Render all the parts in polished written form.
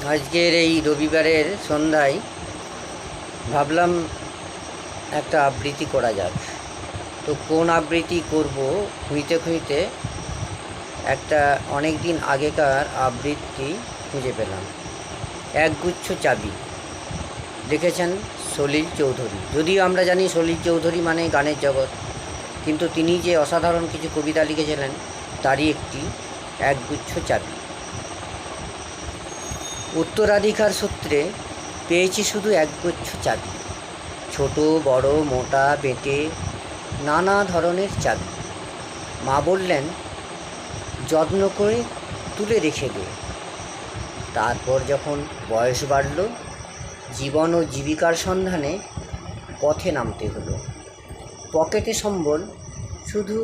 আজকের এই রবিবারের সন্ধ্যায় ভাবলাম একটা আবৃত্তি করা যাক। তো কোন আবৃত্তি করব খুঁজতে খুঁজতে একটা অনেক দিন আগেকার আবৃত্তি খুঁজে পেলাম। একগুচ্ছ চাবি, লিখেছেন সলিল চৌধুরী। যদিও আমরা জানি সলিল চৌধুরী মানে গানের জগৎ, কিন্তু তিনি যে অসাধারণ কিছু কবিতা লিখেছিলেন তারই একটি একগুচ্ছ চাবি। উত্তরাধিকার সূত্রে পেয়েছি শুধু একগুচ্ছ চাবি, ছোট বড় মোটা বেঁটে নানা ধরনের চাবি। মা বললেন যত্ন করে তুলে রেখে দে। তারপর যখন বয়স বাড়ল, জীবন ও জীবিকার সন্ধানে পথে নামতে হলো। পকেটে সম্বল শুধু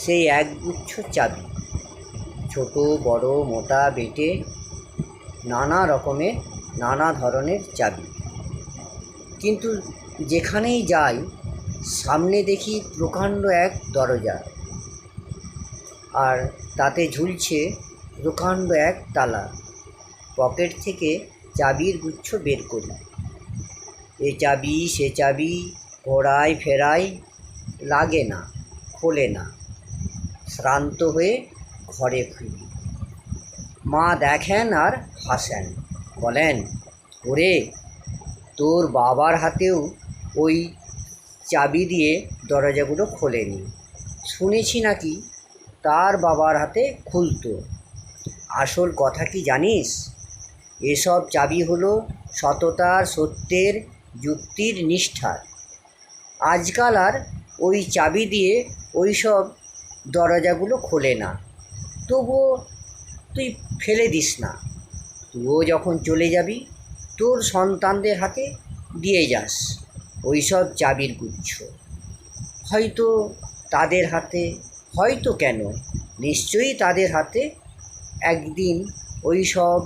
সেই একগুচ্ছ চাবি, ছোট বড় মোটা বেঁটে নানা রকমের নানা ধরনের চাবি। কিন্তু যেখানেই যাই সামনে দেখি প্রকাণ্ড এক দরজা, আর তাতে ঝুলছে প্রকাণ্ড এক তালা। পকেট থেকে চাবির গুচ্ছ বের করি, এ চাবি সে চাবি ঘোরাই ফেরাই, লাগে না খোলে না। শ্রান্ত হয়ে ঘরে ফিরি। মা দেখেন আর হাসেন, বলেন ওরে তোর বাবার হাতেও ওই চাবি দিয়ে দরজাগুলো খোলেনি, শুনেছি নাকি তার বাবার হাতে খুলতো। আসল কথা কি জানিস, এসব চাবি হলো সততার, সত্যের, যুক্তির, নিষ্ঠার। আজকাল আর ওই চাবি দিয়ে ওই সব দরজাগুলো খোলে না। তবুও তুই ফেলে দিস না, তুইও যখন চলে যাবি তোর সন্তানদের হাতে দিয়ে যাস ওই সব চাবির গুচ্ছ। হয়তো তাদের হাতে, হয়তো কেন নিশ্চয়ই তাদের হাতে একদিন ওই সব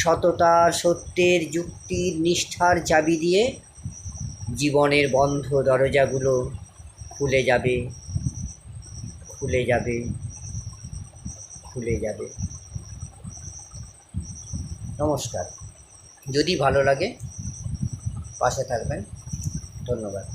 সততার, সত্যের, যুক্তির, নিষ্ঠার চাবি দিয়ে জীবনের বন্ধ দরজাগুলো খুলে যাবে, খুলে যাবে, খুলে যাবে। নমস্কার। যদি ভালো লাগে পাশে থাকবেন। ধন্যবাদ।